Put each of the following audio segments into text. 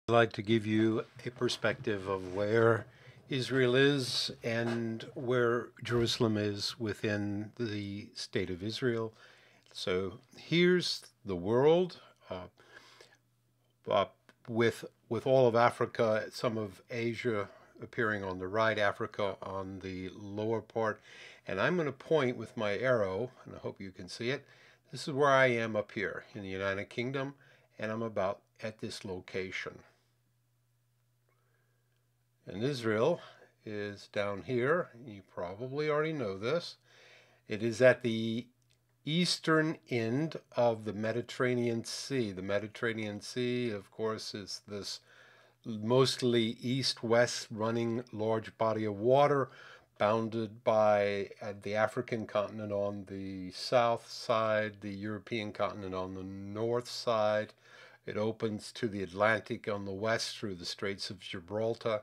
I'd like to give you a perspective of where Israel is and where Jerusalem is within the state of Israel. So here's the world uh, uh, with all of Africa, some of Asia appearing on the right, Africa on the lower part. And I'm going to point with my arrow, and I hope you can see it. This is where I am up here in the United Kingdom, and I'm about at this location. And Israel is down here. You probably already know this. It is at the eastern end of the Mediterranean Sea. The Mediterranean Sea, of course, is this mostly east-west running large body of water bounded by the African continent on the south side, the European continent on the north side. It opens to the Atlantic on the west through the Straits of Gibraltar,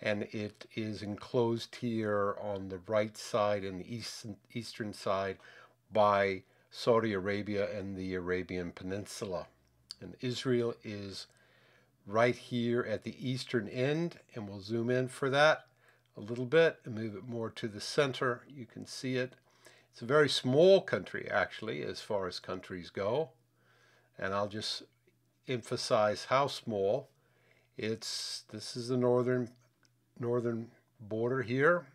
and it is enclosed here on the right side and the eastern side by Saudi Arabia and the Arabian Peninsula. And Israel is right here at the eastern end, and we'll zoom in for that a little bit and move it more to the center. You can see it. It's a very small country, actually, as far as countries go, and I'll just emphasize how small. This is the northern border here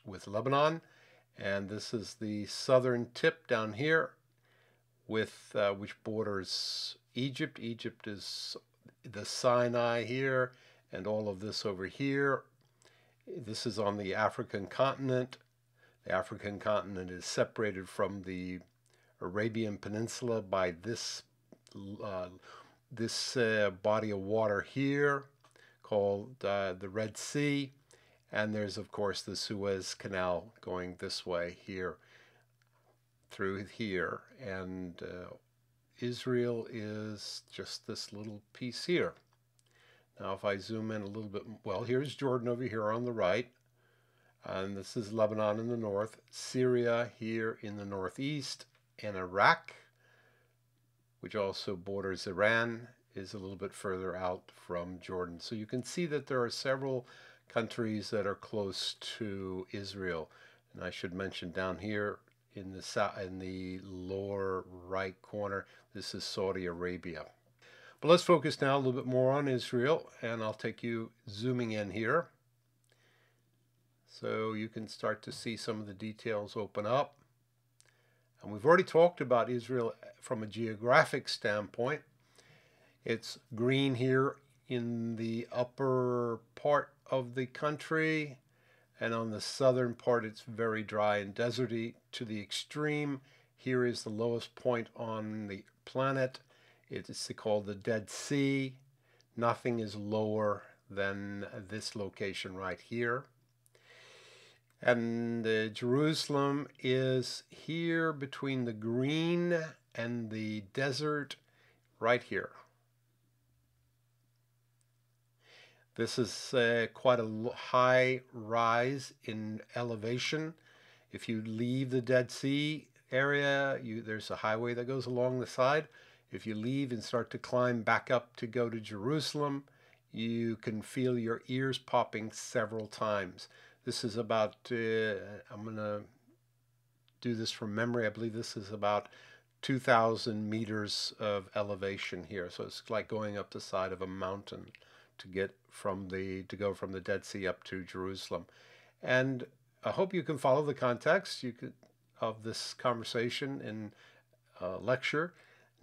with Lebanon, and this is the southern tip down here with which borders Egypt. Egypt is the Sinai here, and all of this over here. This is on the African continent. The African continent is separated from the Arabian Peninsula by uh, this body of water here called the Red Sea. And there's, of course, the Suez Canal going this way here through here. And Israel is just this little piece here. Now, if I zoom in a little bit, well, here's Jordan over here on the right, and this is Lebanon in the north, Syria here in the northeast, and Iraq, which also borders Iran, is a little bit further out from Jordan. So you can see that there are several countries that are close to Israel. And I should mention down here in the lower right corner, this is Saudi Arabia. But let's focus now a little bit more on Israel, and I'll take you zooming in here. So you can start to see some of the details open up. And we've already talked about Israel from a geographic standpoint. It's green here in the upper part of the country, and on the southern part it's very dry and deserty to the extreme. Here is the lowest point on the planet. It's called the Dead Sea. Nothing is lower than this location right here. And Jerusalem is here between the green and the desert right here. This is quite a high rise in elevation. If you leave the Dead Sea area, there's a highway that goes along the side. If you leave and start to climb back up to go to Jerusalem, you can feel your ears popping several times. This is about, I'm going to do this from memory. I believe this is about 2,000 meters of elevation here. So it's like going up the side of a mountain to go from the Dead Sea up to Jerusalem. And I hope you can follow the context of this conversation and lecture.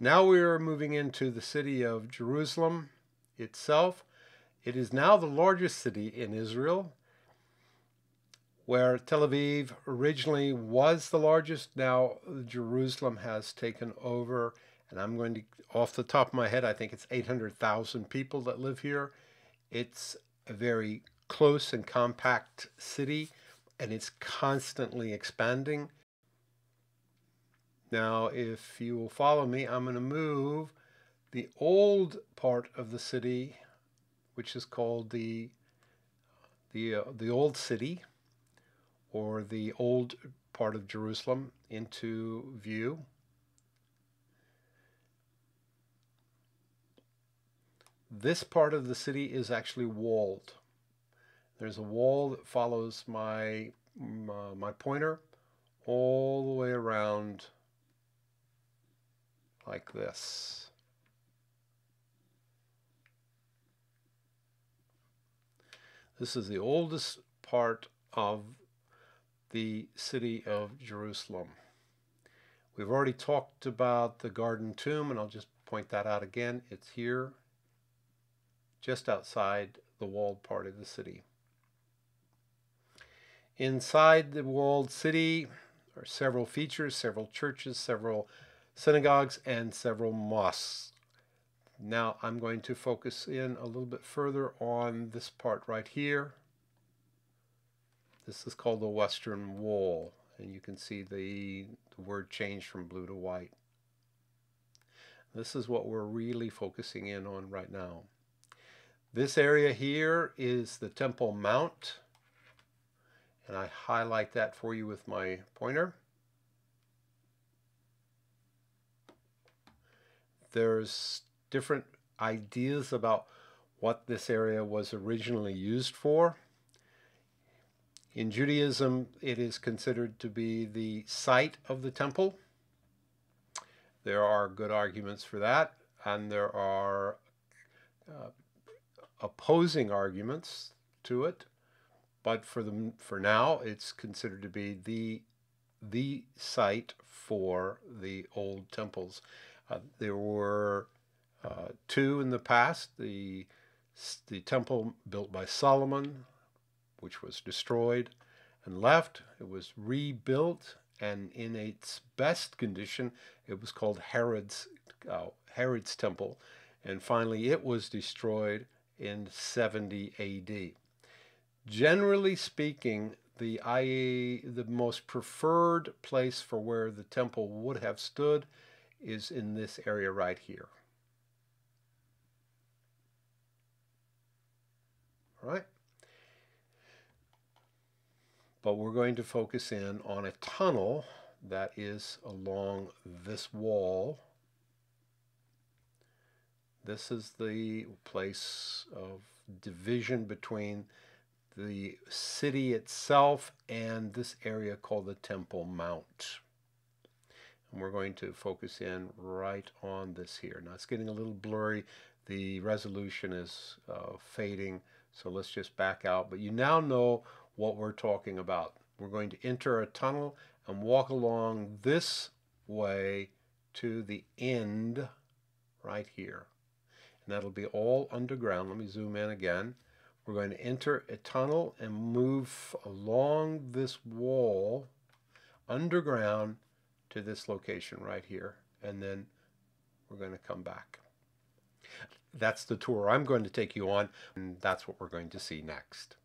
Now we are moving into the city of Jerusalem itself. It is now the largest city in Israel, where Tel Aviv originally was the largest. Now Jerusalem has taken over, and I'm going to, off the top of my head, I think it's 800,000 people that live here. It's a very close and compact city, and it's constantly expanding. Now, if you will follow me, I'm going to move the old part of the city, which is called the old city, or the old part of Jerusalem, into view. This part of the city is actually walled. There's a wall that follows my pointer all the way around like this. This is the oldest part of the city of Jerusalem. We've already talked about the Garden Tomb, and I'll just point that out again. It's here, just outside the walled part of the city. Inside the walled city are several features, several churches, several synagogues, and several mosques. Now I'm going to focus in a little bit further on this part right here. This is called the Western Wall, and you can see the word changed from blue to white. This is what we're really focusing in on right now. This area here is the Temple Mount, and I highlight that for you with my pointer. There's different ideas about what this area was originally used for. In Judaism, it is considered to be the site of the temple. There are good arguments for that, and there are opposing arguments to it. But for now, it's considered to be the site for the old temples. There were two in the past. The temple built by Solomon, which was destroyed and left. It was rebuilt, and in its best condition, it was called Herod's temple. And finally, it was destroyed in 70 A.D. Generally speaking, the most preferred place for where the temple would have stood is in this area right here. All right? But we're going to focus in on a tunnel that is along this wall. This is the place of division between the city itself and this area called the Temple Mount. And we're going to focus in right on this here. Now it's getting a little blurry. The resolution is fading, so let's just back out. But you now know what we're talking about. We're going to enter a tunnel and walk along this way to the end right here. And that'll be all underground. Let me zoom in again. We're going to enter a tunnel and move along this wall underground to this location right here. And then we're going to come back. That's the tour I'm going to take you on, and that's what we're going to see next.